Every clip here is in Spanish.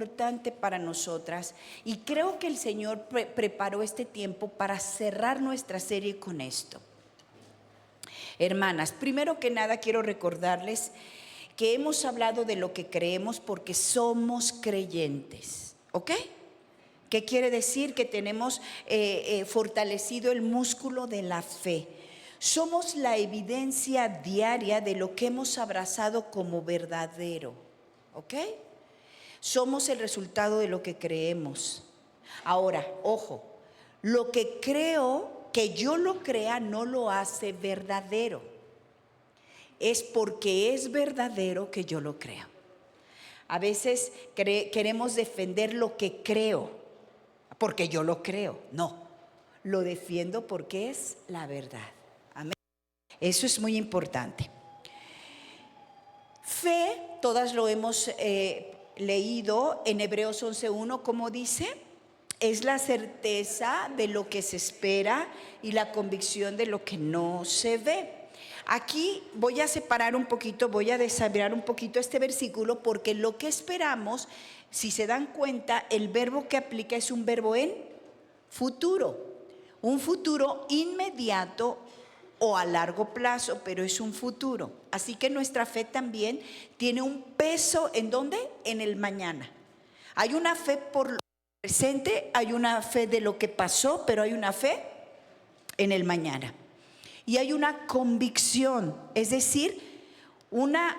importante para nosotras y creo que el Señor preparó este tiempo para cerrar nuestra serie con esto. Hermanas, primero que nada quiero recordarles que hemos hablado de lo que creemos porque somos creyentes, ¿ok? ¿Qué quiere decir? Que tenemos fortalecido el músculo de la fe. Somos la evidencia diaria de lo que hemos abrazado como verdadero, ¿ok? Somos el resultado de lo que creemos. Ahora, ojo, lo que creo, que yo lo crea, no lo hace verdadero. Es porque es verdadero que yo lo creo. A veces queremos defender lo que creo, porque yo lo creo. No, lo defiendo porque es la verdad. Amén. Eso es muy importante. Fe, todas lo hemos leído en Hebreos 11:1, como dice, es la certeza de lo que se espera y la convicción de lo que no se ve. Aquí voy a separar un poquito, voy a desarrollar un poquito este versículo porque lo que esperamos, si se dan cuenta, el verbo que aplica es un verbo en futuro, un futuro inmediato o a largo plazo, pero es un futuro. Así que nuestra fe también tiene un peso, ¿en dónde? En el mañana. Hay una fe por lo presente, hay una fe de lo que pasó, pero hay una fe en el mañana. Y hay una convicción, es decir, una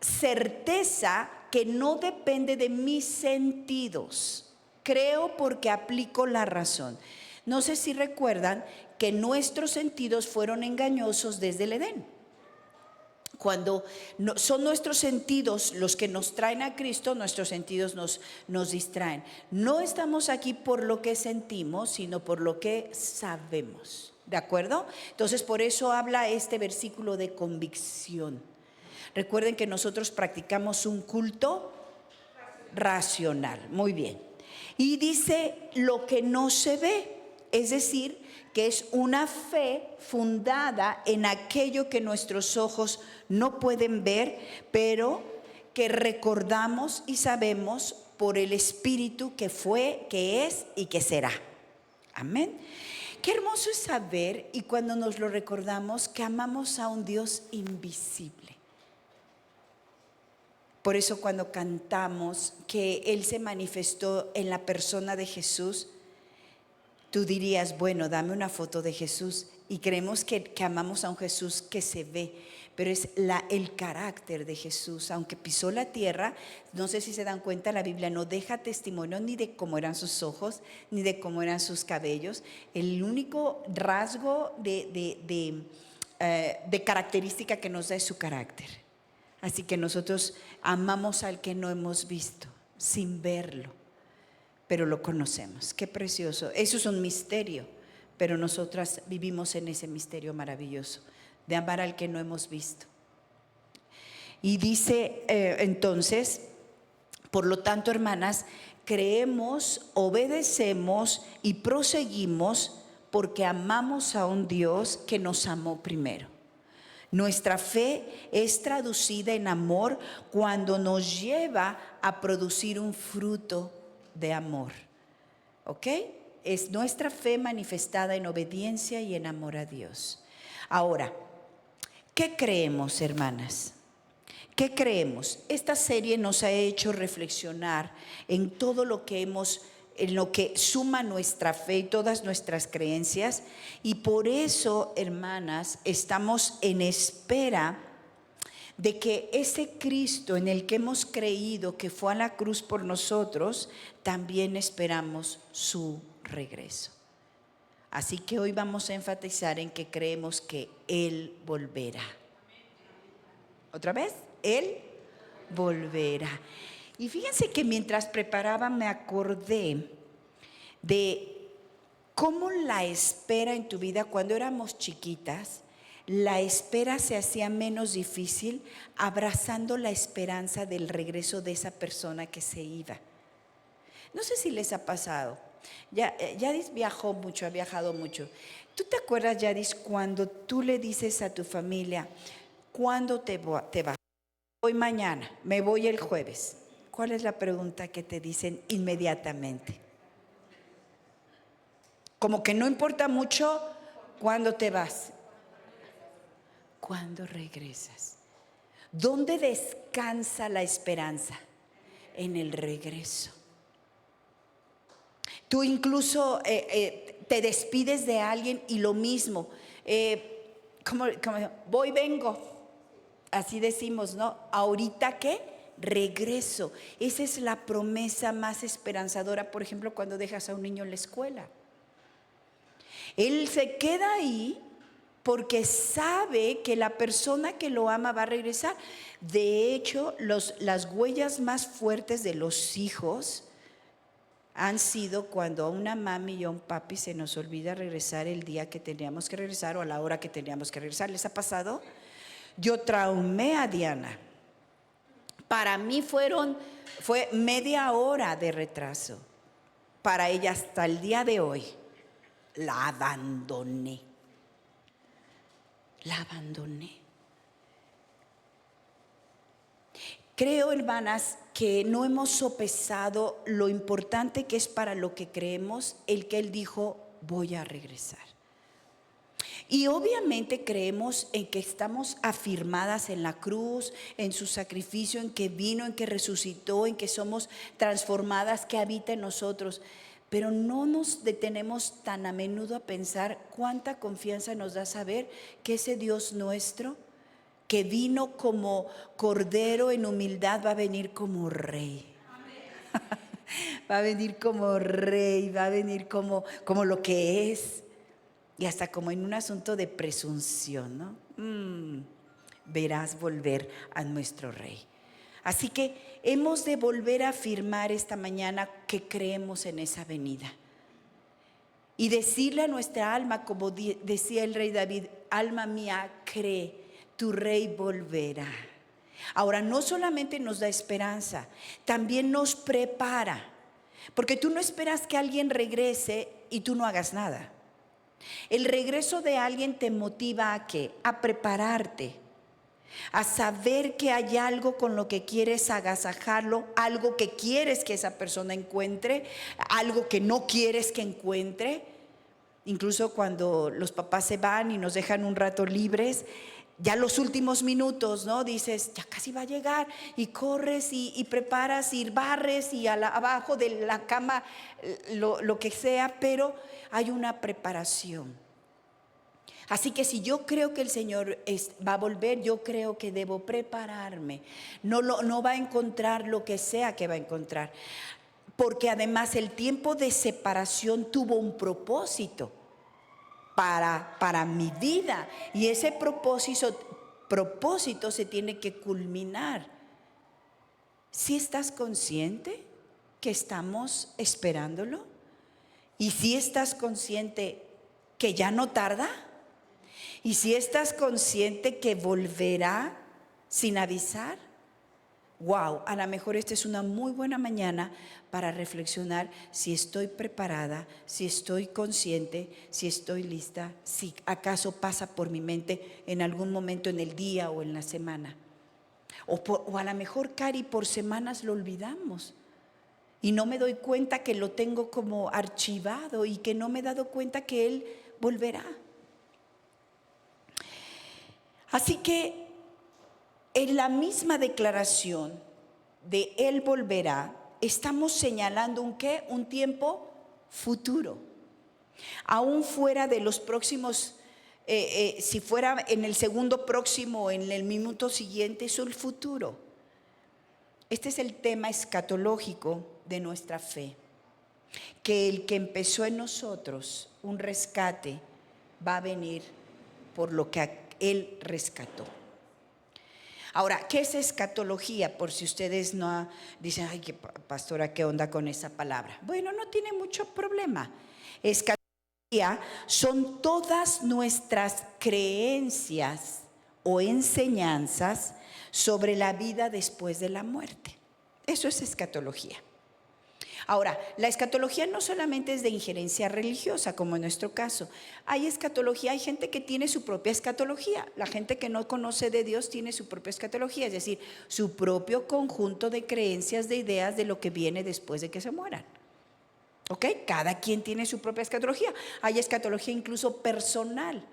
certeza que no depende de mis sentidos. Creo porque aplico la razón. No sé si recuerdan que nuestros sentidos fueron engañosos desde el Edén. Cuando son nuestros sentidos los que nos traen a Cristo, nuestros sentidos nos distraen. No estamos aquí por lo que sentimos, sino por lo que sabemos. ¿De acuerdo? Entonces, por eso habla este versículo de convicción. Recuerden que nosotros practicamos un culto racional. Muy bien. Y dice lo que no se ve, es decir, que es una fe fundada en aquello que nuestros ojos no pueden ver, pero que recordamos y sabemos por el Espíritu que fue, que es y que será. Amén. Qué hermoso es saber, y cuando nos lo recordamos, que amamos a un Dios invisible. Por eso cuando cantamos que Él se manifestó en la persona de Jesús, tú dirías, bueno, dame una foto de Jesús. Y creemos que amamos a un Jesús que se ve, pero es el carácter de Jesús. Aunque pisó la tierra, no sé si se dan cuenta, la Biblia no deja testimonio ni de cómo eran sus ojos, ni de cómo eran sus cabellos. El único rasgo de característica que nos da es su carácter. Así que nosotros amamos al que no hemos visto, sin verlo, pero lo conocemos. Qué precioso. Eso es un misterio, pero nosotras vivimos en ese misterio maravilloso de amar al que no hemos visto. Y dice entonces, por lo tanto, hermanas, creemos, obedecemos y proseguimos porque amamos a un Dios que nos amó primero. Nuestra fe es traducida en amor cuando nos lleva a producir un fruto de amor. ¿Ok? Es nuestra fe manifestada en obediencia y en amor a Dios. Ahora, ¿qué creemos, hermanas? ¿Qué creemos? Esta serie nos ha hecho reflexionar en todo lo que en lo que suma nuestra fe y todas nuestras creencias, y por eso, hermanas, estamos en espera de que ese Cristo en el que hemos creído que fue a la cruz por nosotros, también esperamos su regreso. Así que hoy vamos a enfatizar en que creemos que Él volverá. ¿Otra vez? Él volverá. Y fíjense que mientras preparaba me acordé de cómo la espera en tu vida, cuando éramos chiquitas, la espera se hacía menos difícil abrazando la esperanza del regreso de esa persona que se iba. No sé si les ha pasado. Yadis viajó mucho, ha viajado mucho. ¿Tú te acuerdas, Yadis, cuando tú le dices a tu familia, ¿cuándo te vas? Voy mañana, me voy el jueves. ¿Cuál es la pregunta que te dicen inmediatamente? Como que no importa mucho cuándo te vas, cuándo regresas. ¿Dónde descansa la esperanza? En el regreso. Tú incluso te despides de alguien y lo mismo. Como voy, vengo. Así decimos, ¿no? ¿Ahorita qué? Regreso. Esa es la promesa más esperanzadora, por ejemplo, cuando dejas a un niño en la escuela. Él se queda ahí porque sabe que la persona que lo ama va a regresar. De hecho, las huellas más fuertes de los hijos han sido cuando a una mami y a un papi se nos olvida regresar el día que teníamos que regresar o a la hora que teníamos que regresar. ¿Les ha pasado? Yo traumé a Diana. Para mí fue media hora de retraso. Para ella hasta el día de hoy la abandoné. La abandoné. Creo, hermanas, que no hemos sopesado lo importante que es para lo que creemos el que Él dijo, voy a regresar. Y obviamente creemos en que estamos afirmadas en la cruz, en su sacrificio, en que vino, en que resucitó, en que somos transformadas, que habita en nosotros. Pero no nos detenemos tan a menudo a pensar cuánta confianza nos da saber que ese Dios nuestro, que vino como cordero en humildad, va a venir como rey. Va a venir como rey, va a venir como lo que es. Y hasta como en un asunto de presunción, ¿no? Verás volver a nuestro rey. Así que hemos de volver a afirmar esta mañana que creemos en esa venida. Y decirle a nuestra alma, como decía el rey David, alma mía, cree, tu rey volverá. Ahora, no solamente nos da esperanza, también nos prepara. Porque tú no esperas que alguien regrese y tú no hagas nada. El regreso de alguien te motiva ¿a qué? A prepararte, a saber que hay algo con lo que quieres agasajarlo, algo que quieres que esa persona encuentre, algo que no quieres que encuentre. Incluso cuando los papás se van y nos dejan un rato libres, ya los últimos minutos, ¿no? Dices, ya casi va a llegar, y corres y preparas y barres y abajo de la cama lo que sea, pero hay una preparación. Así que si yo creo que el Señor va a volver, yo creo que debo prepararme. No va a encontrar lo que sea que va a encontrar, porque además el tiempo de separación tuvo un propósito para mi vida, y ese propósito se tiene que culminar. ¿Sí estás consciente que estamos esperándolo? ¿Y si estás consciente que ya no tarda? ¿Y si estás consciente que volverá sin avisar? Wow, a lo mejor esta es una muy buena mañana para reflexionar si estoy preparada, si estoy consciente, si estoy lista, si acaso pasa por mi mente en algún momento en el día o en la semana. O a lo mejor, Cari, por semanas lo olvidamos y no me doy cuenta que lo tengo como archivado y que no me he dado cuenta que Él volverá. Así que en la misma declaración de Él volverá, estamos señalando un ¿qué? Un tiempo futuro. Aún fuera de los próximos, si fuera en el segundo próximo o en el minuto siguiente, es el futuro. Este es el tema escatológico de nuestra fe. Que el que empezó en nosotros un rescate va a venir por lo que Él rescató. Ahora, ¿qué es escatología? Por si ustedes no dicen, ay, pastora, ¿qué onda con esa palabra? Bueno, no tiene mucho problema. Escatología son todas nuestras creencias o enseñanzas sobre la vida después de la muerte. Eso es escatología. Ahora, la escatología no solamente es de injerencia religiosa, como en nuestro caso. Hay escatología, hay gente que tiene su propia escatología. La gente que no conoce de Dios tiene su propia escatología, es decir, su propio conjunto de creencias, de ideas de lo que viene después de que se mueran. ¿Ok? Cada quien tiene su propia escatología. Hay escatología incluso personal,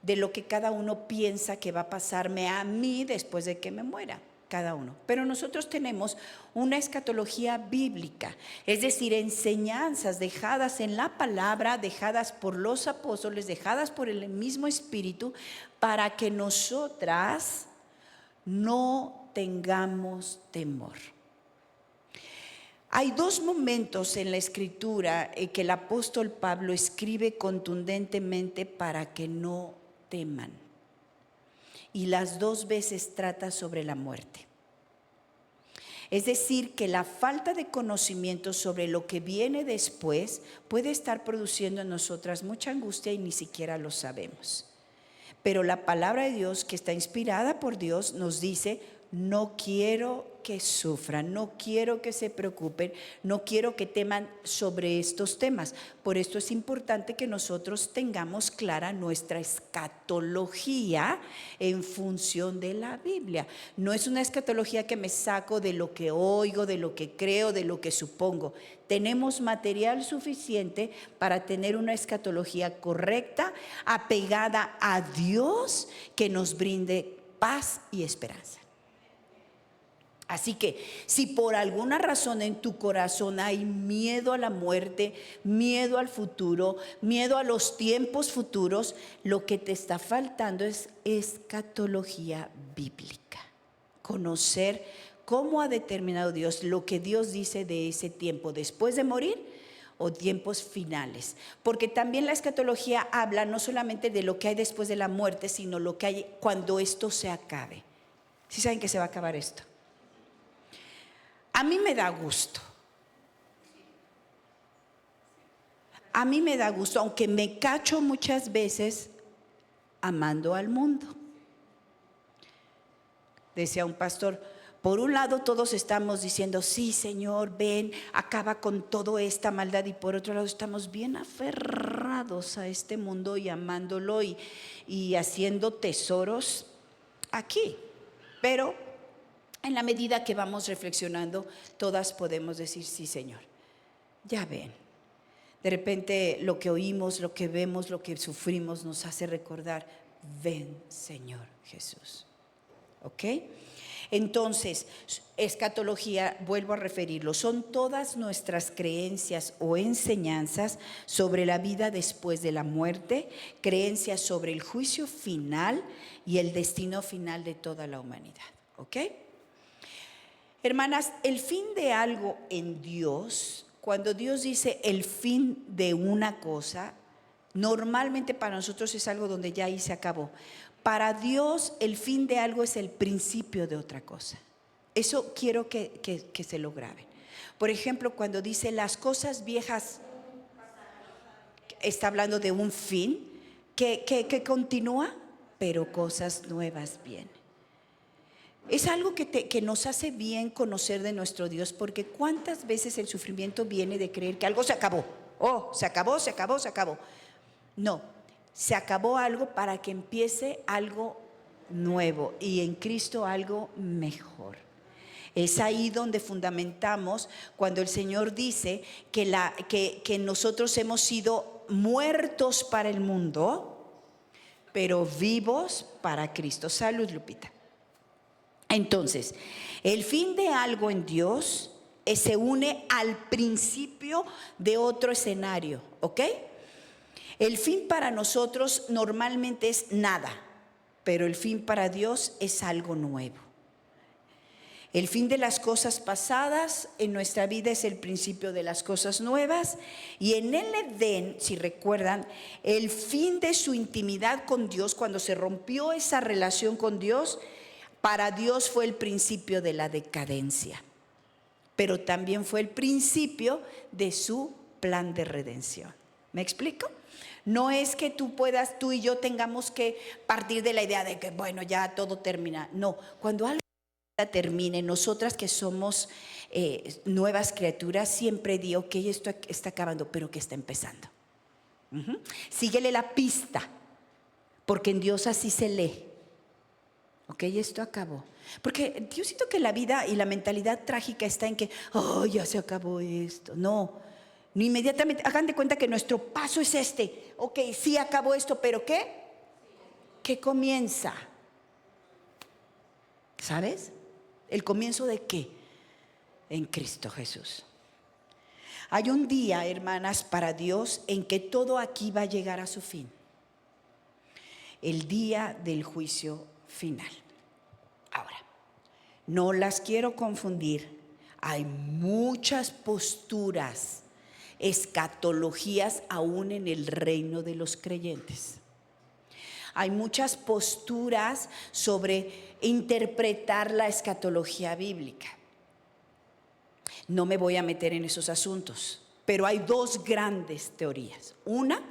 de lo que cada uno piensa que va a pasarme a mí después de que me muera, cada uno. Pero nosotros tenemos una escatología bíblica, es decir, enseñanzas dejadas en la palabra, dejadas por los apóstoles, dejadas por el mismo Espíritu, para que nosotras no tengamos temor. Hay dos momentos en la Escritura que el apóstol Pablo escribe contundentemente para que no teman. Y las dos veces trata sobre la muerte. Es decir, que la falta de conocimiento sobre lo que viene después puede estar produciendo en nosotras mucha angustia y ni siquiera lo sabemos. Pero la palabra de Dios, que está inspirada por Dios, nos dice: no quiero que sufran, no quiero que se preocupen, no quiero que teman sobre estos temas. Por esto es importante que nosotros tengamos clara nuestra escatología en función de la Biblia. No es una escatología que me saco de lo que oigo, de lo que creo, de lo que supongo. Tenemos material suficiente para tener una escatología correcta, apegada a Dios, que nos brinde paz y esperanza. Así que si por alguna razón en tu corazón hay miedo a la muerte, miedo al futuro, miedo a los tiempos futuros, lo que te está faltando es escatología bíblica. Conocer cómo ha determinado Dios, lo que Dios dice de ese tiempo después de morir o tiempos finales. Porque también la escatología habla no solamente de lo que hay después de la muerte, sino lo que hay cuando esto se acabe. ¿Sí saben que se va a acabar esto? A mí me da gusto. A mí me da gusto, aunque me cacho muchas veces amando al mundo. Decía un pastor: por un lado todos estamos diciendo, sí Señor, ven, acaba con toda esta maldad, y por otro lado estamos bien aferrados a este mundo y amándolo y haciendo tesoros aquí. Pero en la medida que vamos reflexionando, todas podemos decir, sí Señor, ya ven. De repente lo que oímos, lo que vemos, lo que sufrimos nos hace recordar, ven Señor Jesús. ¿Ok? Entonces, escatología, vuelvo a referirlo, son todas nuestras creencias o enseñanzas sobre la vida después de la muerte, creencias sobre el juicio final y el destino final de toda la humanidad. ¿Ok? Hermanas, el fin de algo en Dios, cuando Dios dice el fin de una cosa, normalmente para nosotros es algo donde ya ahí se acabó. Para Dios el fin de algo es el principio de otra cosa. Eso quiero que se lo graben. Por ejemplo, cuando dice las cosas viejas, está hablando de un fin que continúa, pero cosas nuevas vienen. Es algo que nos hace bien conocer de nuestro Dios, porque cuántas veces el sufrimiento viene de creer que algo se acabó. Oh, se acabó, se acabó, se acabó. No, se acabó algo para que empiece algo nuevo y en Cristo algo mejor. Es ahí donde fundamentamos cuando el Señor dice que nosotros hemos sido muertos para el mundo, pero vivos para Cristo. Salud, Lupita. Entonces, el fin de algo en Dios se une al principio de otro escenario, ¿ok? El fin para nosotros normalmente es nada, pero el fin para Dios es algo nuevo. El fin de las cosas pasadas en nuestra vida es el principio de las cosas nuevas. Y en el Edén, si recuerdan, el fin de su intimidad con Dios, cuando se rompió esa relación con Dios, para Dios fue el principio de la decadencia, pero también fue el principio de su plan de redención. ¿Me explico? No es que tú y yo tengamos que partir de la idea de que bueno, ya todo termina. No, cuando algo termine, nosotras que somos nuevas criaturas, siempre digo que esto está acabando, pero que está empezando. Síguele la pista, porque en Dios así se lee. Ok, esto acabó. Porque yo siento que la vida y la mentalidad trágica está en que, oh, ya se acabó esto. No inmediatamente, hagan de cuenta que nuestro paso es este. Ok, sí acabó esto, pero ¿qué? ¿Qué comienza? ¿Sabes? ¿El comienzo de qué? En Cristo Jesús. Hay un día, hermanas, para Dios en que todo aquí va a llegar a su fin. El día del juicio final. Ahora, no las quiero confundir. Hay muchas posturas, escatologías aún en el reino de los creyentes. Hay muchas posturas sobre interpretar la escatología bíblica. No me voy a meter en esos asuntos, pero hay dos grandes teorías. Una,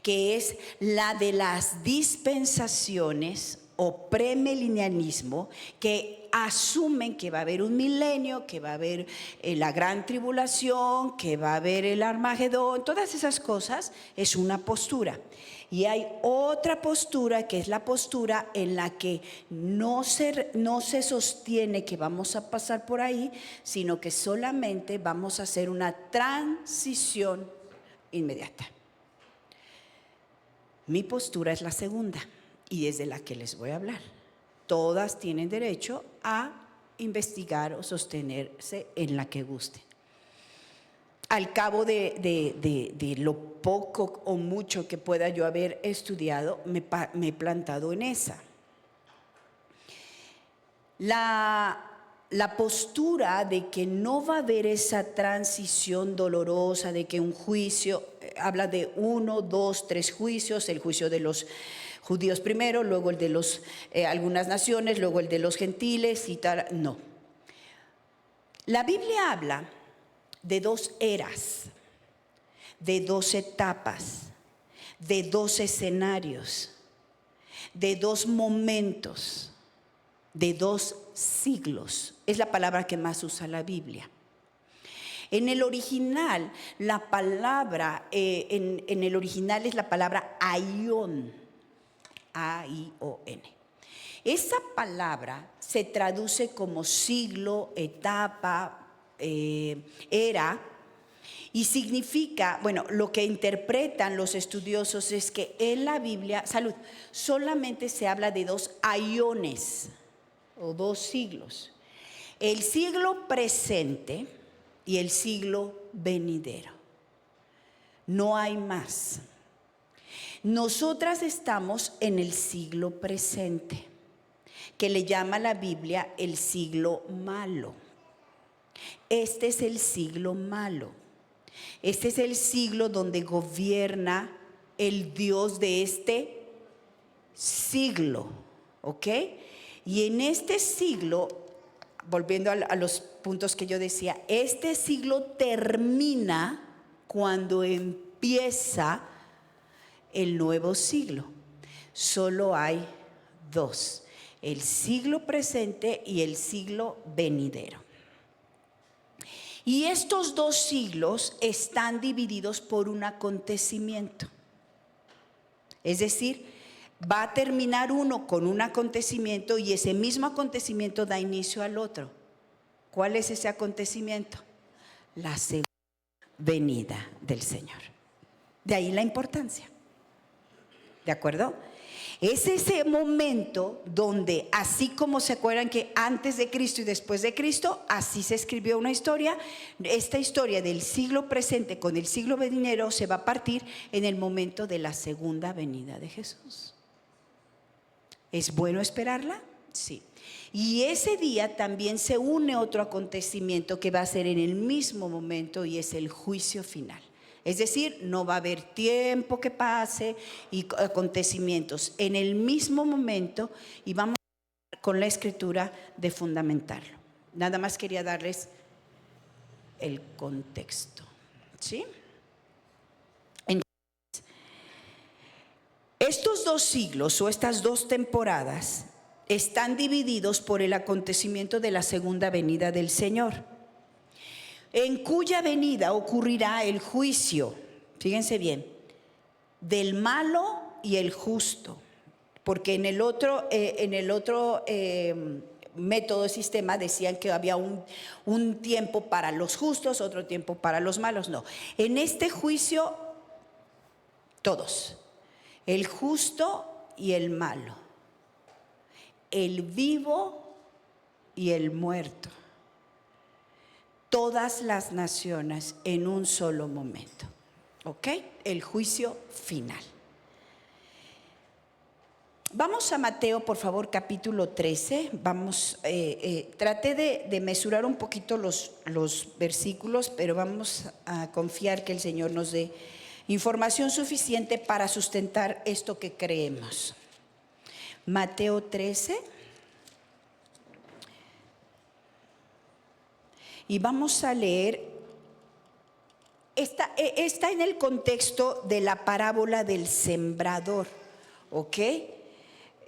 que es la de las dispensaciones o premilenialismo, que asumen que va a haber un milenio, que va a haber la gran tribulación, que va a haber el Armagedón, todas esas cosas. Es una postura. Y hay otra postura, que es la postura en la que no se sostiene que vamos a pasar por ahí, sino que solamente vamos a hacer una transición inmediata. Mi postura es la segunda, y es de la que les voy a hablar. Todas tienen derecho a investigar o sostenerse en la que gusten. Al cabo de lo poco o mucho que pueda yo haber estudiado, me he plantado en esa. La postura de que no va a haber esa transición dolorosa, de que un juicio, habla de 1, 2, 3 juicios, el juicio de los judíos primero, luego el de algunas naciones, luego el de los gentiles y tal. No. La Biblia habla de 2 eras, de 2 etapas, de 2 escenarios, de 2 momentos, de 2 siglos. Es la palabra que más usa la Biblia. En el original, la palabra, en el original es la palabra aion, A-I-O-N. Esa palabra se traduce como siglo, etapa, era, y significa, bueno, lo que interpretan los estudiosos es que en la Biblia, solamente se habla de 2 aiones o 2 siglos: el siglo presente y el siglo venidero. No hay más. Nosotras estamos en el siglo presente, que le llama la Biblia el siglo malo. Este es el siglo malo. Este es el siglo donde gobierna el Dios de este siglo, ¿ok? Y en este siglo, volviendo a los puntos que yo decía, este siglo termina cuando empieza el nuevo siglo. Solo hay 2, el siglo presente y el siglo venidero. Y estos 2 siglos están divididos por un acontecimiento. Es decir, va a terminar uno con un acontecimiento y ese mismo acontecimiento da inicio al otro. ¿Cuál es ese acontecimiento? La segunda venida del Señor. De ahí la importancia. ¿De acuerdo? Es ese momento donde, así como se acuerdan que antes de Cristo y después de Cristo, así se escribió una historia. Esta historia del siglo presente con el siglo venidero se va a partir en el momento de la segunda venida de Jesús. ¿Es bueno esperarla? Sí. Y ese día también se une otro acontecimiento que va a ser en el mismo momento, y es el juicio final. Es decir, no va a haber tiempo que pase y acontecimientos en el mismo momento, y vamos con la escritura de fundamentarlo. Nada más quería darles el contexto, ¿sí? Entonces, estos 2 siglos o estas 2 temporadas están divididos por el acontecimiento de la segunda venida del Señor, en cuya venida ocurrirá el juicio, fíjense bien, del malo y el justo, porque en el otro método, sistema, decían que había un tiempo para los justos, otro tiempo para los malos. No, en este juicio todos, el justo y el malo, el vivo y el muerto, todas las naciones en un solo momento. ¿Ok? El juicio final. Vamos a Mateo, por favor, capítulo 13. Vamos, traté de mesurar un poquito los versículos, pero vamos a confiar que el Señor nos dé información suficiente para sustentar esto que creemos. Mateo 13. Y vamos a leer, está en el contexto de la parábola del sembrador, ¿ok?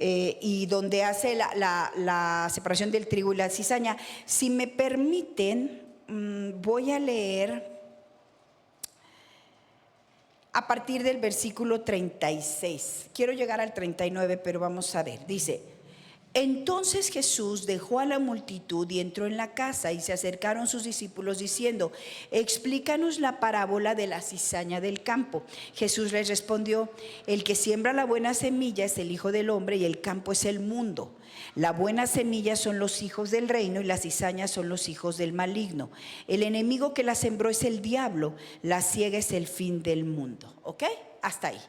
Y donde hace la separación del trigo y la cizaña. Si me permiten, voy a leer a partir del versículo 36. Quiero llegar al 39, pero vamos a ver. Dice: entonces Jesús dejó a la multitud y entró en la casa, y se acercaron sus discípulos diciendo: explícanos la parábola de la cizaña del campo. Jesús les respondió: el que siembra la buena semilla es el Hijo del Hombre, y el campo es el mundo. La buena semilla son los hijos del reino, y las cizañas son los hijos del maligno. El enemigo que la sembró es el diablo. La siega es el fin del mundo. ¿Ok? Hasta ahí.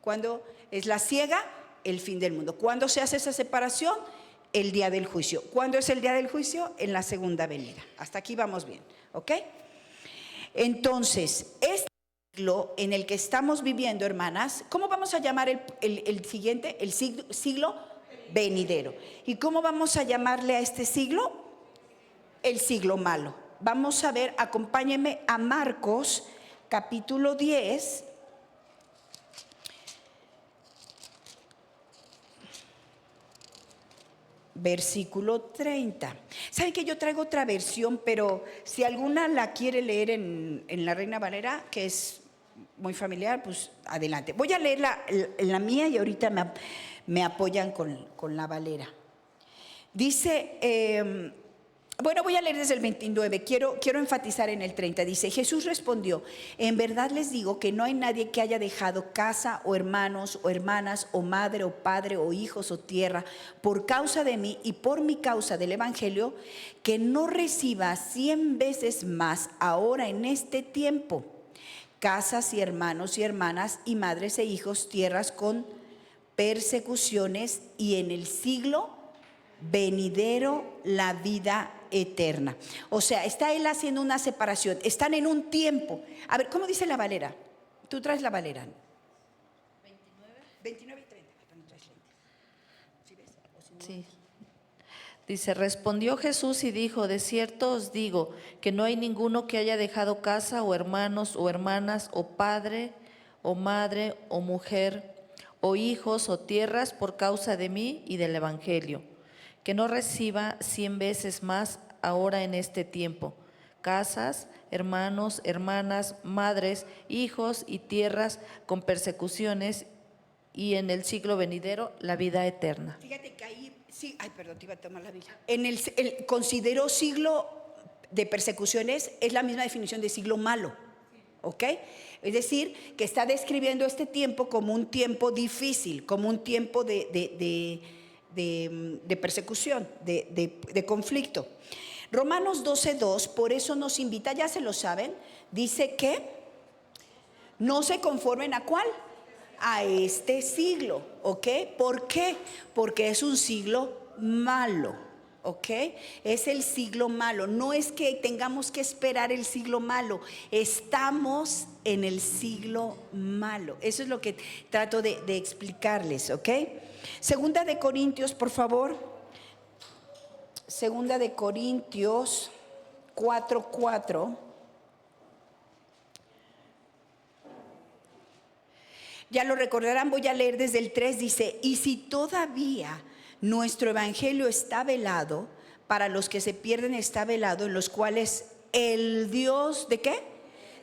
Cuando es la siega, el fin del mundo. ¿Cuándo se hace esa separación? El día del juicio. ¿Cuándo es el día del juicio? En la segunda venida. Hasta aquí vamos bien, ¿ok? Entonces, este siglo en el que estamos viviendo, hermanas, ¿cómo vamos a llamar el siguiente? El siglo venidero. ¿Y cómo vamos a llamarle a este siglo? El siglo malo. Vamos a ver, acompáñenme a Marcos, capítulo 10. Versículo 30. Saben que yo traigo otra versión, pero si alguna la quiere leer en la Reina Valera, que es muy familiar, pues adelante. Voy a leer la mía y ahorita me apoyan con la Valera. Dice, bueno, voy a leer desde el 29, quiero enfatizar en el 30. Dice: Jesús respondió: en verdad les digo que no hay nadie que haya dejado casa o hermanos o hermanas o madre o padre o hijos o tierra por causa de mí y por mi causa del evangelio, que no reciba 100 veces más ahora en este tiempo: casas y hermanos y hermanas y madres e hijos, tierras con persecuciones, y en el siglo venidero la vida eterna. O sea, está él haciendo una separación. Están en un tiempo. A ver, ¿cómo dice la Valera? Tú traes la Valera. 29 y 30. ¿Sí ves? Sí. Dice: respondió Jesús y dijo: de cierto os digo que no hay ninguno que haya dejado casa o hermanos o hermanas o padre o madre o mujer o hijos o tierras por causa de mí y del evangelio, que no reciba 100 veces más ahora en este tiempo: casas, hermanos, hermanas, madres, hijos y tierras con persecuciones, y en el siglo venidero la vida eterna. Fíjate que ahí, sí, ay, perdón, te iba a tomar la Biblia. En el considero siglo de persecuciones, es la misma definición de siglo malo, ¿ok? Es decir, que está describiendo este tiempo como un tiempo difícil, como un tiempo de persecución, de conflicto. Romanos 12:2, por eso nos invita, ya se lo saben, dice que no se conformen a ¿cuál? A este siglo, ¿ok? ¿Por qué? Porque es un siglo malo, ¿ok? Es el siglo malo. No es que tengamos que esperar el siglo malo, estamos en el siglo malo. Eso es lo que trato de explicarles, ¿ok? Segunda de Corintios, por favor. Segunda de Corintios 4:4. Ya lo recordarán, voy a leer desde el 3, dice: y si todavía nuestro evangelio está velado, para los que se pierden está velado, en los cuales el Dios, ¿de qué?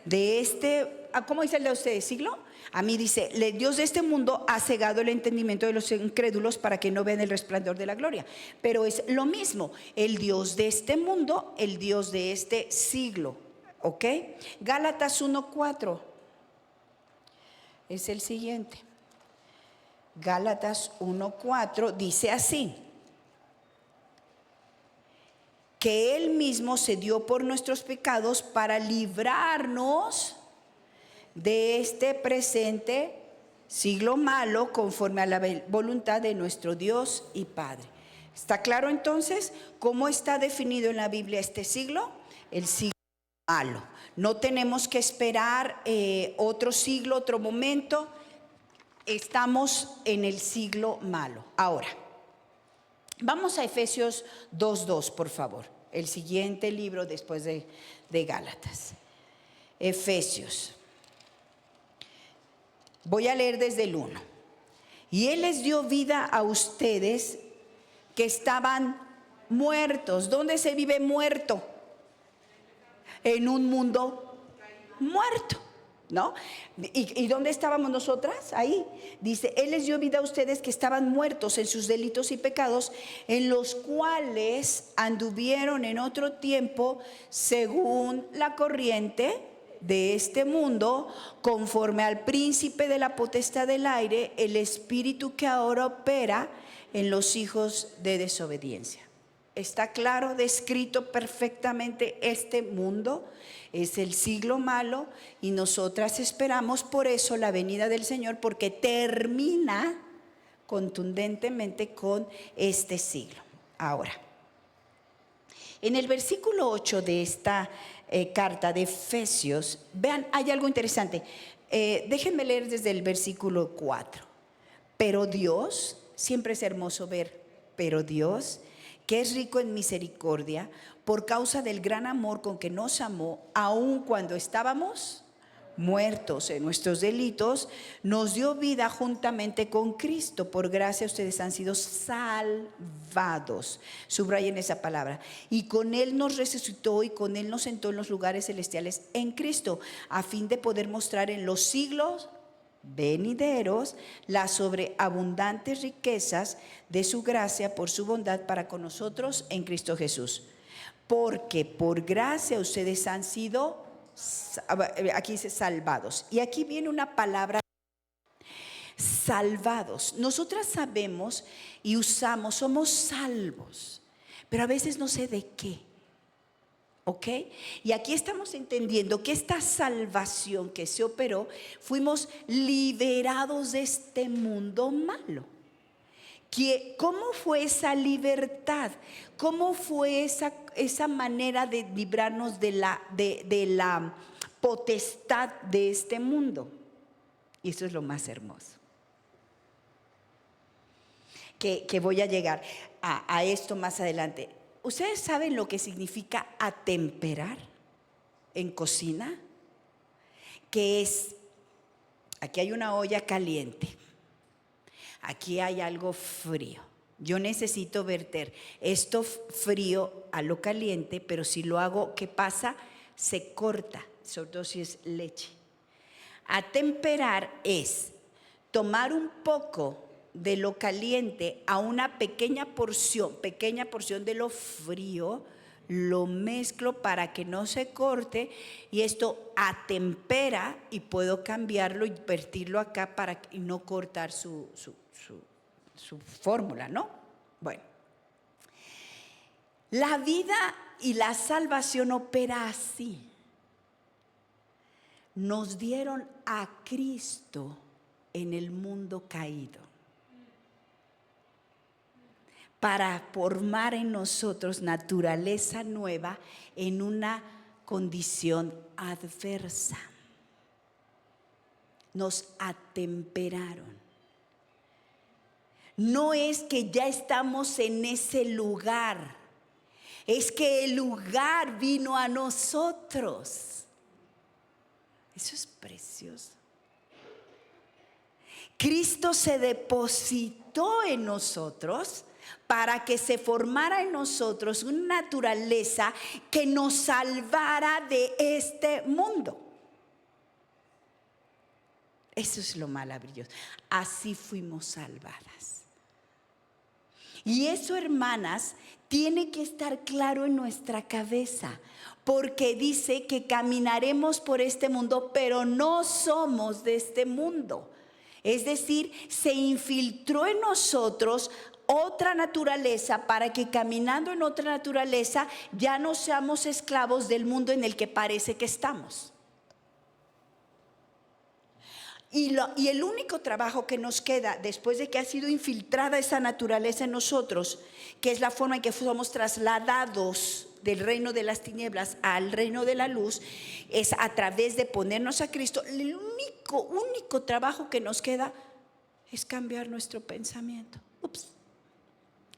De este, ¿cómo dice el de ustedes? ¿Siglo? A mí dice, el Dios de este mundo ha cegado el entendimiento de los incrédulos para que no vean el resplandor de la gloria. Pero es lo mismo, el Dios de este mundo, el Dios de este siglo. ¿Ok? Gálatas 1:4 es el siguiente. Gálatas 1:4 dice así: que Él mismo se dio por nuestros pecados para librarnos de este presente siglo malo, conforme a la voluntad de nuestro Dios y Padre. ¿Está claro entonces cómo está definido en la Biblia este siglo? El siglo malo. No tenemos que esperar otro siglo, otro momento. Estamos en el siglo malo. Ahora, vamos a Efesios 2:2, por favor. El siguiente libro después de Gálatas. Efesios. Voy a leer desde el 1. Y Él les dio vida a ustedes que estaban muertos. ¿Dónde se vive muerto? En un mundo muerto, ¿no? ¿Y dónde estábamos nosotras? Ahí. Dice, Él les dio vida a ustedes que estaban muertos en sus delitos y pecados, en los cuales anduvieron en otro tiempo según la corriente de este mundo, conforme al príncipe de la potestad del aire, el espíritu que ahora opera en los hijos de desobediencia. Está claro, descrito perfectamente este mundo. Es el siglo malo y nosotras esperamos por eso la venida del Señor, porque termina contundentemente con este siglo. Ahora, en el versículo 8 de esta carta de Efesios, vean, hay algo interesante. Déjenme leer desde el versículo 4. Pero Dios, siempre es hermoso ver, pero Dios, que es rico en misericordia, por causa del gran amor con que nos amó, aun cuando estábamos muertos en nuestros delitos, nos dio vida juntamente con Cristo. Por gracia ustedes han sido salvados. Subrayen esa palabra. Y con Él nos resucitó y con Él nos sentó en los lugares celestiales en Cristo, a fin de poder mostrar en los siglos venideros las sobreabundantes riquezas de su gracia por su bondad para con nosotros en Cristo Jesús. Porque por gracia ustedes han sido, aquí dice salvados, y aquí viene una palabra, salvados. Nosotras sabemos y usamos, somos salvos, pero a veces no sé de qué. ¿Ok? Y aquí estamos entendiendo que esta salvación que se operó, fuimos liberados de este mundo malo. ¿Cómo fue esa libertad? ¿Cómo fue esa manera de librarnos de la potestad de este mundo? Y eso es lo más hermoso. Que voy a llegar a esto más adelante. ¿Ustedes saben lo que significa atemperar en cocina? Que es, aquí hay una olla caliente, aquí hay algo frío. Yo necesito verter esto frío a lo caliente, pero si lo hago, ¿qué pasa? Se corta, sobre todo si es leche. Atemperar es tomar un poco de lo caliente a una pequeña porción de lo frío, lo mezclo para que no se corte y esto atempera y puedo cambiarlo y vertirlo acá para no cortar su fórmula, ¿no? Bueno, la vida y la salvación opera así. Nos dieron a Cristo en el mundo caído, para formar en nosotros naturaleza nueva en una condición adversa. Nos atemperaron. No es que ya estamos en ese lugar, es que el lugar vino a nosotros. Eso es precioso. Cristo se depositó en nosotros para que se formara en nosotros una naturaleza que nos salvara de este mundo. Eso es lo maravilloso. Así fuimos salvadas. Y eso, hermanas, tiene que estar claro en nuestra cabeza, porque dice que caminaremos por este mundo, pero no somos de este mundo. Es decir, se infiltró en nosotros otra naturaleza para que caminando en otra naturaleza ya no seamos esclavos del mundo en el que parece que estamos. Y el único trabajo que nos queda después de que ha sido infiltrada esa naturaleza en nosotros, que es la forma en que somos trasladados del reino de las tinieblas al reino de la luz, es a través de ponernos a Cristo. El único trabajo que nos queda es cambiar nuestro pensamiento.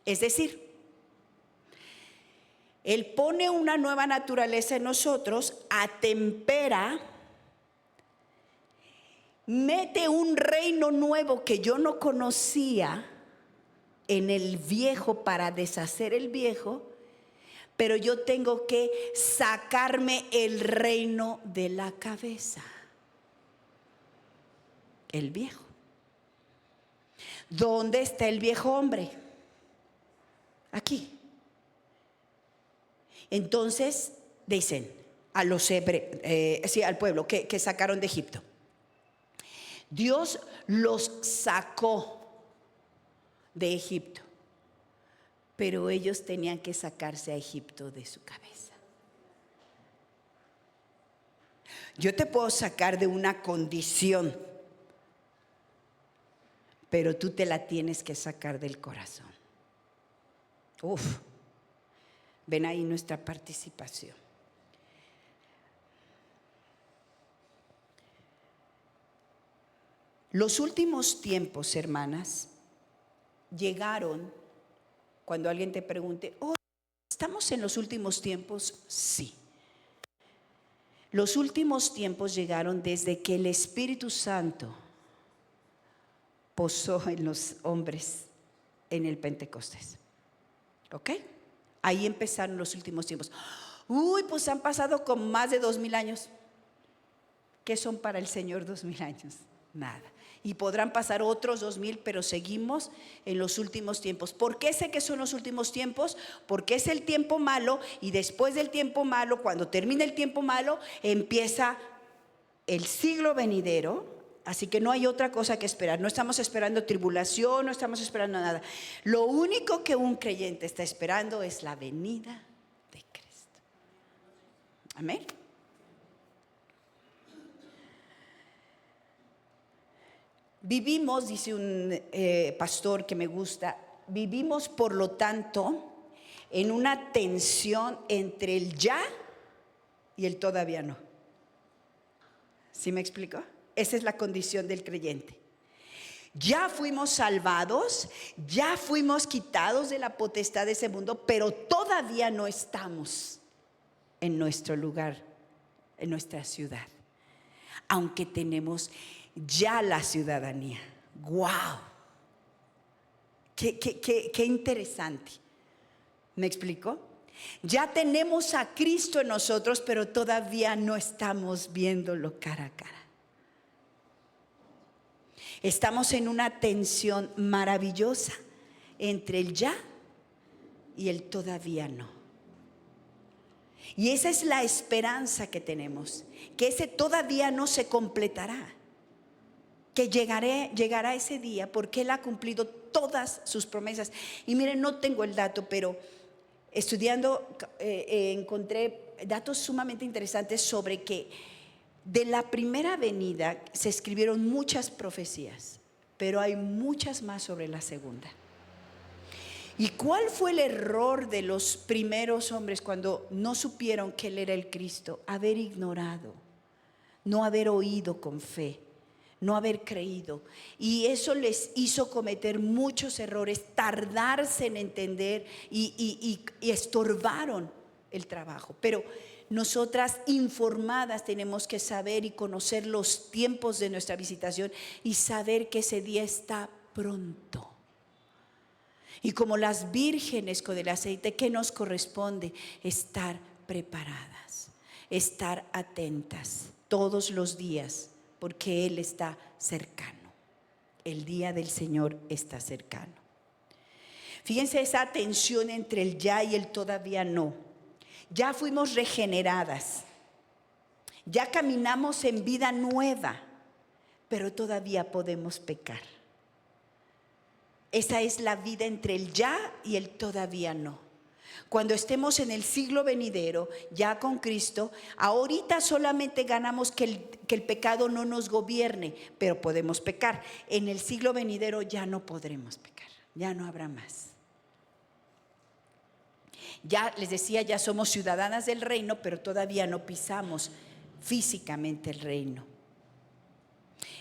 Es decir, Él pone una nueva naturaleza en nosotros, atempera, mete un reino nuevo que yo no conocía en el viejo para deshacer el viejo, pero yo tengo que sacarme el reino de la cabeza, el viejo. ¿Dónde está el viejo hombre? Aquí. Entonces dicen a los hebreos, al pueblo que sacaron de Egipto, Dios los sacó de Egipto, pero ellos tenían que sacarse a Egipto de su cabeza. Yo te puedo sacar de una condición, pero tú te la tienes que sacar del corazón. Ven ahí nuestra participación. Los últimos tiempos, hermanas, llegaron. Cuando alguien te pregunte, ¿estamos en los últimos tiempos? Sí. Los últimos tiempos llegaron desde que el Espíritu Santo posó en los hombres en el Pentecostés. ¿Ok? Ahí empezaron los últimos tiempos. Pues han pasado como más de 2000 años. ¿Qué son para el Señor 2000 años? Nada. Y podrán pasar otros 2000, pero seguimos en los últimos tiempos. ¿Por qué sé que son los últimos tiempos? Porque es el tiempo malo, y después del tiempo malo, cuando termina el tiempo malo, empieza el siglo venidero. Así que no hay otra cosa que esperar. No estamos esperando tribulación, no estamos esperando nada. Lo único que un creyente está esperando es la venida de Cristo. Amén. Vivimos, dice un pastor que me gusta, vivimos por lo tanto en una tensión entre el ya y el todavía no. ¿Sí me explico? Esa es la condición del creyente. Ya fuimos salvados, ya fuimos quitados de la potestad de ese mundo, pero todavía no estamos en nuestro lugar, en nuestra ciudad, aunque tenemos ya la ciudadanía. ¡Wow! Qué interesante. ¿Me explico? Ya tenemos a Cristo en nosotros, pero todavía no estamos viéndolo cara a cara. Estamos en una tensión maravillosa entre el ya y el todavía no. Y esa es la esperanza que tenemos, que ese todavía no se completará, que llegará ese día, porque Él ha cumplido todas sus promesas. Y miren, no tengo el dato, pero estudiando encontré datos sumamente interesantes sobre que de la primera venida se escribieron muchas profecías, pero hay muchas más sobre la segunda. ¿Y cuál fue el error de los primeros hombres cuando no supieron que Él era el Cristo? Haber ignorado, no haber oído con fe, no haber creído. Y eso les hizo cometer muchos errores, tardarse en entender y estorbaron el trabajo. Pero nosotras informadas tenemos que saber y conocer los tiempos de nuestra visitación y saber que ese día está pronto. Y como las vírgenes con el aceite, ¿qué nos corresponde? Estar preparadas, estar atentas todos los días, porque Él está cercano. El día del Señor está cercano. Fíjense esa tensión entre el ya y el todavía no. Ya fuimos regeneradas, ya caminamos en vida nueva, pero todavía podemos pecar. Esa es la vida entre el ya y el todavía no. Cuando estemos en el siglo venidero, ya con Cristo, ahorita solamente ganamos que el pecado no nos gobierne, pero podemos pecar. En el siglo venidero ya no podremos pecar, ya no habrá más. Ya les decía, ya somos ciudadanas del reino, pero todavía no pisamos físicamente el reino.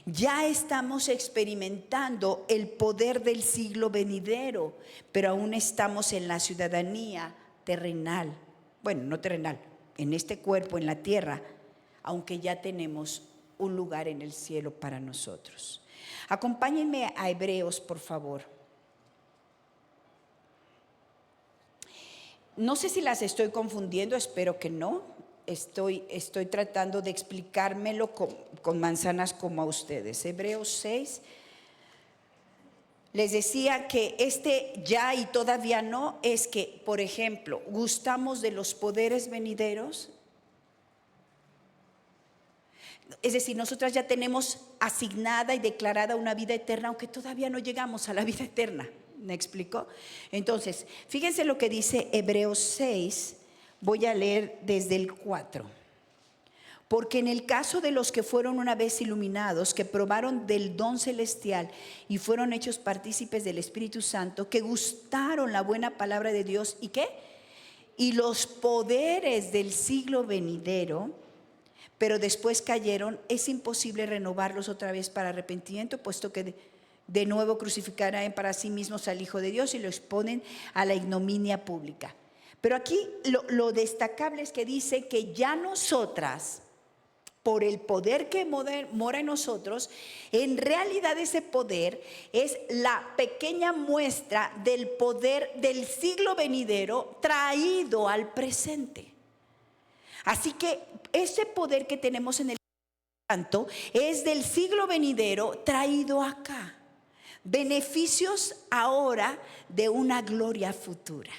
Ya estamos experimentando el poder del siglo venidero, pero aún estamos en la ciudadanía terrenal. Bueno, no terrenal, en este cuerpo, en la tierra, aunque ya tenemos un lugar en el cielo para nosotros. Acompáñenme a Hebreos, por favor. No sé si las estoy confundiendo, espero que no. Estoy tratando de explicármelo con manzanas como a ustedes. Hebreos 6. Les decía que ya y todavía no es que, por ejemplo, gustamos de los poderes venideros. Es decir, nosotras ya tenemos asignada y declarada una vida eterna, aunque todavía no llegamos a la vida eterna. ¿Me explico? Entonces, fíjense lo que dice Hebreos 6. Voy a leer desde el 4. Porque en el caso de los que fueron una vez iluminados, que probaron del don celestial y fueron hechos partícipes del Espíritu Santo, que gustaron la buena palabra de Dios, ¿y qué? Y los poderes del siglo venidero, pero después cayeron, es imposible renovarlos otra vez para arrepentimiento, puesto que de nuevo crucificarán para sí mismos al Hijo de Dios y lo exponen a la ignominia pública. Pero aquí lo destacable es que dice que ya nosotras, por el poder que mora en nosotros, en realidad ese poder es la pequeña muestra del poder del siglo venidero traído al presente. Así que ese poder que tenemos en el Santo es del siglo venidero traído acá. Beneficios ahora de una gloria futura.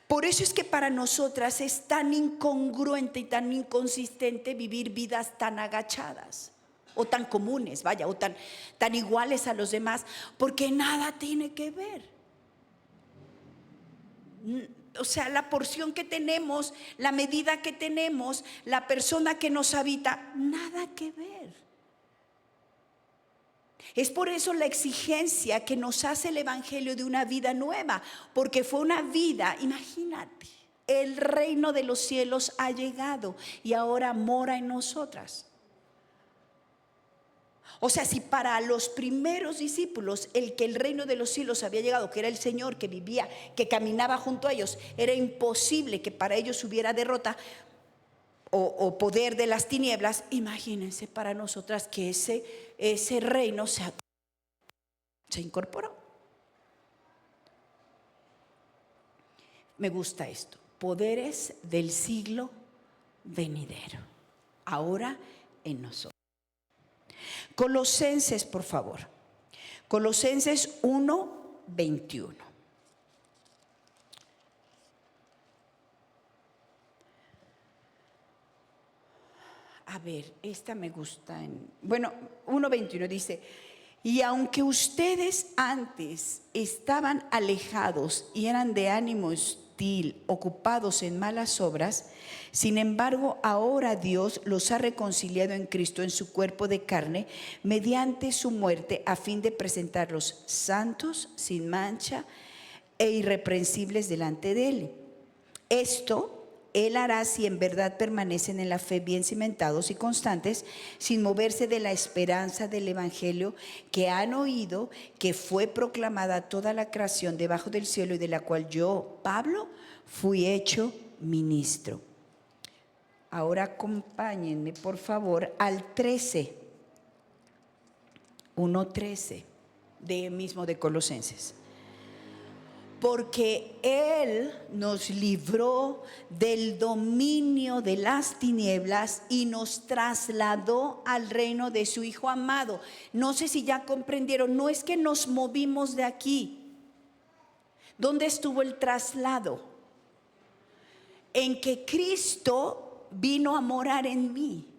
Por eso es que para nosotras es tan incongruente y tan inconsistente vivir vidas tan agachadas o tan comunes, vaya, o tan iguales a los demás, porque nada tiene que ver. O sea, la porción que tenemos, la medida que tenemos, la persona que nos habita, nada que ver. Es por eso la exigencia que nos hace el Evangelio de una vida nueva, porque fue una vida, imagínate, el reino de los cielos ha llegado y ahora mora en nosotras. O sea, si para los primeros discípulos el que el reino de los cielos había llegado, que era el Señor que vivía, que caminaba junto a ellos, era imposible que para ellos hubiera derrota o poder de las tinieblas, imagínense para nosotras que ese reino se incorporó. Me gusta esto, poderes del siglo venidero, ahora en nosotros. Colosenses, por favor, Colosenses 1:21. A ver, esta me gusta. 1:21 dice: y aunque ustedes antes estaban alejados y eran de ánimo hostil, ocupados en malas obras, sin embargo ahora Dios los ha reconciliado en Cristo en su cuerpo de carne mediante su muerte, a fin de presentarlos santos, sin mancha e irreprensibles delante de Él. Esto Él hará si en verdad permanecen en la fe, bien cimentados y constantes, sin moverse de la esperanza del Evangelio que han oído, que fue proclamada a toda la creación debajo del cielo, y de la cual yo, Pablo, fui hecho ministro. Ahora acompáñenme, por favor, al 13. 1:13. de Colosenses. Porque Él nos libró del dominio de las tinieblas y nos trasladó al reino de su Hijo amado. No sé si ya comprendieron, no es que nos movimos de aquí. ¿Dónde estuvo el traslado? En que Cristo vino a morar en mí.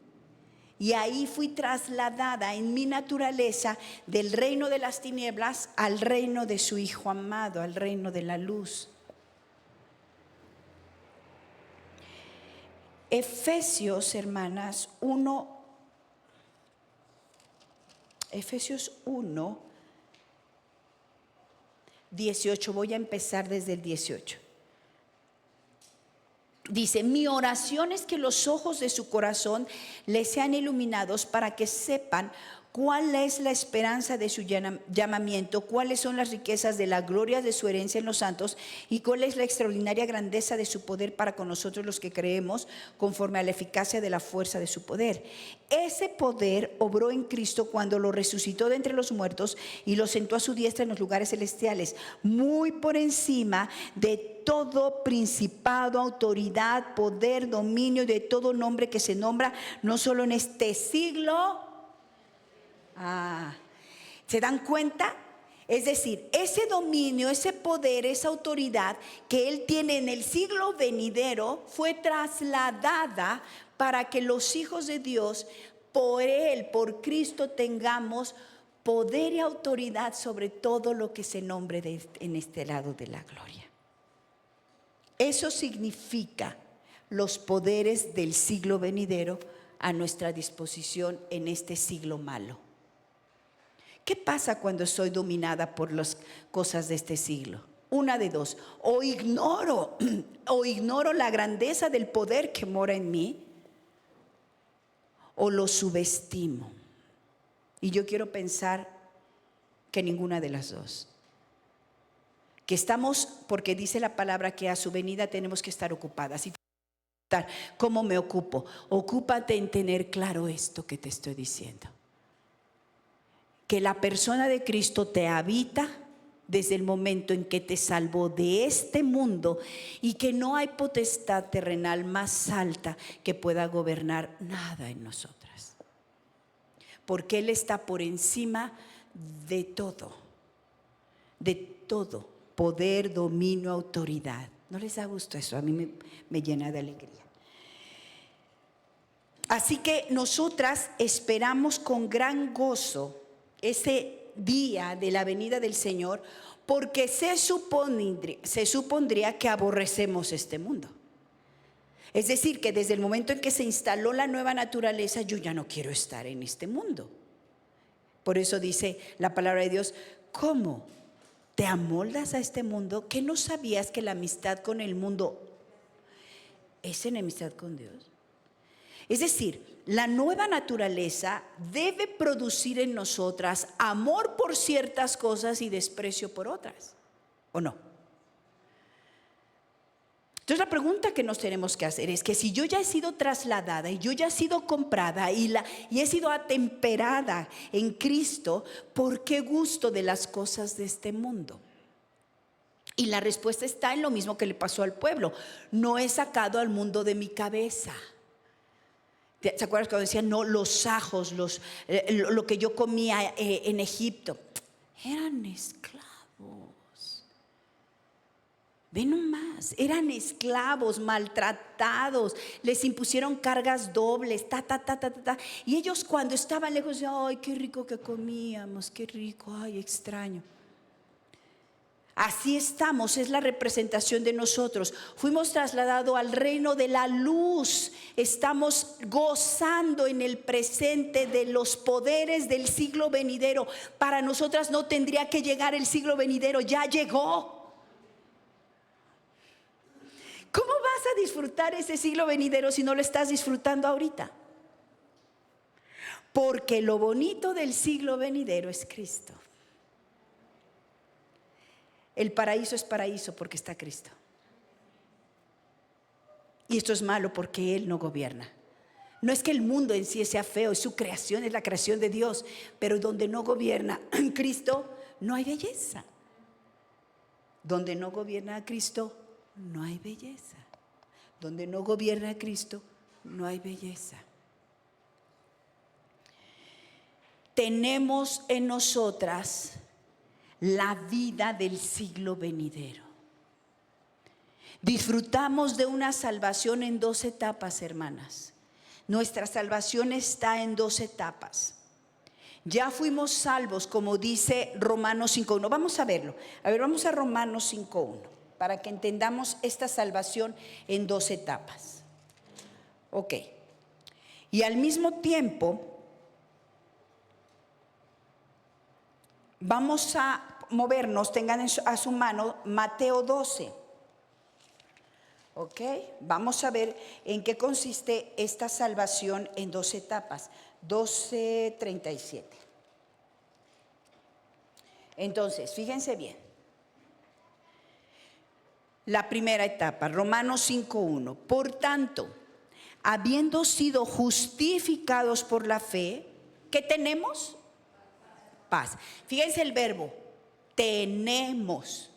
Y ahí fui trasladada en mi naturaleza del reino de las tinieblas al reino de su Hijo amado, al reino de la luz. Efesios, hermanas, 1, Efesios 1, 18, voy a empezar desde el 18. Dice: mi oración es que los ojos de su corazón les sean iluminados para que sepan cuál es la esperanza de su llamamiento, cuáles son las riquezas de la gloria de su herencia en los santos y cuál es la extraordinaria grandeza de su poder para con nosotros los que creemos, conforme a la eficacia de la fuerza de su poder. Ese poder obró en Cristo cuando lo resucitó de entre los muertos y lo sentó a su diestra en los lugares celestiales, muy por encima de todo principado, autoridad, poder, dominio, de todo nombre que se nombra, no solo en este siglo. ¿Se dan cuenta? Es decir, ese dominio, ese poder, esa autoridad que Él tiene en el siglo venidero fue trasladada para que los hijos de Dios, por Él, por Cristo, tengamos poder y autoridad sobre todo lo que se nombre en este lado de la gloria. Eso significa los poderes del siglo venidero a nuestra disposición en este siglo malo. ¿Qué pasa cuando soy dominada por las cosas de este siglo? Una de dos: o ignoro la grandeza del poder que mora en mí, o lo subestimo. Y yo quiero pensar que ninguna de las dos. Que estamos, porque dice la palabra que a su venida tenemos que estar ocupadas. Y ¿cómo me ocupo? Ocúpate en tener claro esto que te estoy diciendo. Que la persona de Cristo te habita desde el momento en que te salvó de este mundo y que no hay potestad terrenal más alta que pueda gobernar nada en nosotras. Porque Él está por encima de todo poder, dominio, autoridad. ¿No les da gusto eso? A mí me llena de alegría. Así que nosotras esperamos con gran gozo ese día de la venida del Señor, porque se supondría que aborrecemos este mundo. Es decir, que desde el momento en que se instaló la nueva naturaleza, yo ya no quiero estar en este mundo. Por eso dice la palabra de Dios: ¿cómo te amoldas a este mundo? ¿Que no sabías que la amistad con el mundo es enemistad con Dios? Es decir, la nueva naturaleza debe producir en nosotras amor por ciertas cosas y desprecio por otras, ¿o no? Entonces la pregunta que nos tenemos que hacer es que si yo ya he sido trasladada y yo ya he sido comprada y he sido atemperada en Cristo, ¿por qué gusto de las cosas de este mundo? Y la respuesta está en lo mismo que le pasó al pueblo: no he sacado al mundo de mi cabeza. ¿Se acuerdan cuando decían no, los ajos, lo que yo comía en Egipto? Eran esclavos. Ven nomás, eran esclavos, maltratados, les impusieron cargas dobles, y ellos cuando estaban lejos decían: ay, qué rico que comíamos, qué rico, ay, extraño. Así estamos, es la representación de nosotros. Fuimos trasladados al reino de la luz. Estamos gozando en el presente de los poderes del siglo venidero. Para nosotras no tendría que llegar el siglo venidero, ya llegó. ¿Cómo vas a disfrutar ese siglo venidero si no lo estás disfrutando ahorita? Porque lo bonito del siglo venidero es Cristo. El paraíso es paraíso porque está Cristo. Y esto es malo porque Él no gobierna. No es que el mundo en sí sea feo, es su creación, es la creación de Dios. Pero donde no gobierna Cristo, no hay belleza. Donde no gobierna Cristo, no hay belleza. Donde no gobierna Cristo, no hay belleza. Tenemos en nosotras la vida del siglo venidero. Disfrutamos de una salvación en 2 etapas, hermanas. Nuestra salvación está en 2 etapas. Ya fuimos salvos, como dice Romanos 5.1. Vamos a verlo. A ver, vamos a Romanos 5.1 para que entendamos esta salvación en 2 etapas. Ok. Y al mismo tiempo, vamos a movernos, tengan a su mano Mateo 12. Ok, vamos a ver en qué consiste esta salvación en 2 etapas. 12:37. Entonces, fíjense bien. La primera etapa, Romanos 5.1. Por tanto, habiendo sido justificados por la fe, ¿qué tenemos? Paz. Fíjense el verbo, tenemos.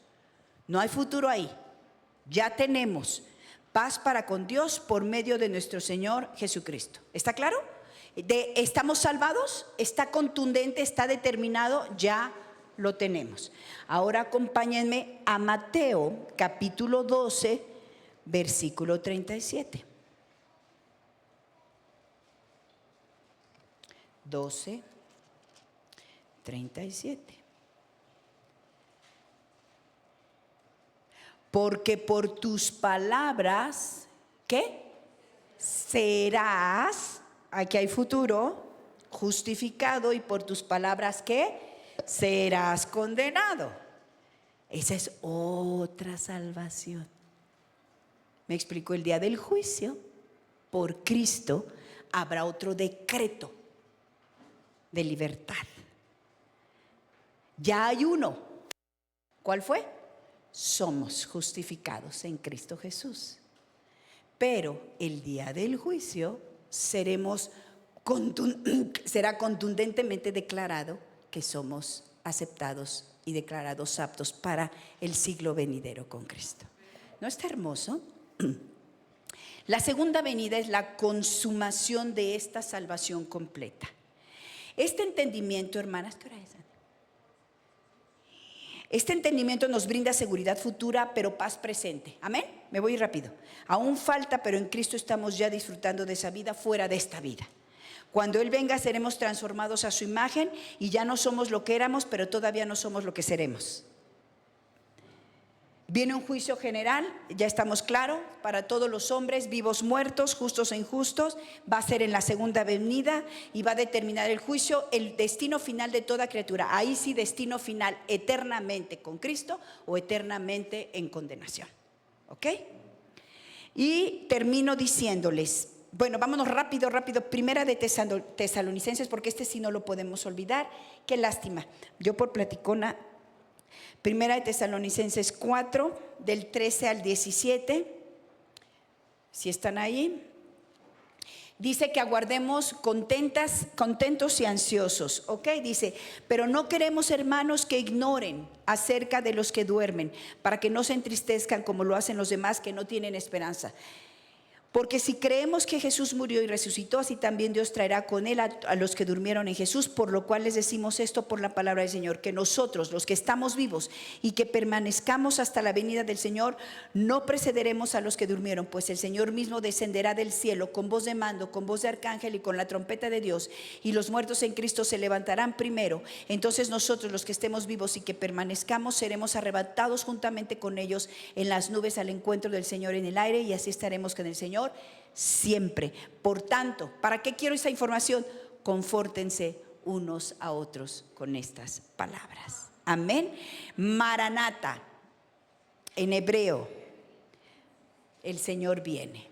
No hay futuro ahí. Ya tenemos paz para con Dios por medio de nuestro Señor Jesucristo. ¿Está claro? ¿Estamos salvados? ¿Está contundente? ¿Está determinado? Ya lo tenemos. Ahora acompáñenme a Mateo capítulo 12, versículo 37. 12:37. Porque por tus palabras, ¿qué? Serás, aquí hay futuro, justificado, y por tus palabras, ¿qué? Serás condenado. Esa es otra salvación. Me explico, el día del juicio, por Cristo, habrá otro decreto de libertad. Ya hay uno. ¿Cuál fue? Somos justificados en Cristo Jesús. Pero el día del juicio será contundentemente declarado que somos aceptados y declarados aptos para el siglo venidero con Cristo. ¿No está hermoso? La segunda venida es la consumación de esta salvación completa. Este entendimiento, hermanas, ¿qué hora es? Este entendimiento nos brinda seguridad futura, pero paz presente. Amén. Me voy rápido. Aún falta, pero en Cristo estamos ya disfrutando de esa vida fuera de esta vida. Cuando Él venga seremos transformados a su imagen y ya no somos lo que éramos, pero todavía no somos lo que seremos. Viene un juicio general, ya estamos claros, para todos los hombres, vivos, muertos, justos e injustos. Va a ser en la segunda venida y va a determinar el juicio, el destino final de toda criatura. Ahí sí, destino final, eternamente con Cristo o eternamente en condenación. ¿Ok? Y termino diciéndoles, bueno, vámonos rápido. Primera de Tesalonicenses, porque este sí no lo podemos olvidar. Qué lástima. Yo por platicona. Primera de Tesalonicenses 4, del 13 al 17, si están ahí, dice que aguardemos contentos y ansiosos, ¿ok? Dice, pero no queremos, hermanos, que ignoren acerca de los que duermen, para que no se entristezcan como lo hacen los demás que no tienen esperanza. Porque si creemos que Jesús murió y resucitó, así también Dios traerá con Él a los que durmieron en Jesús, por lo cual les decimos esto por la palabra del Señor, que nosotros, los que estamos vivos y que permanezcamos hasta la venida del Señor, no precederemos a los que durmieron, pues el Señor mismo descenderá del cielo con voz de mando, con voz de arcángel y con la trompeta de Dios, y los muertos en Cristo se levantarán primero. Entonces nosotros, los que estemos vivos y que permanezcamos, seremos arrebatados juntamente con ellos en las nubes al encuentro del Señor en el aire, y así estaremos con el Señor siempre. Por tanto, ¿para qué quiero esa información? Confórtense unos a otros con estas palabras. Amén. Maranata, en hebreo, el Señor viene.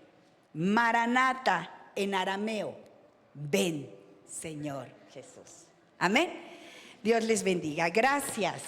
Maranata, en arameo, ven, Señor Jesús. Amén. Dios les bendiga. Gracias.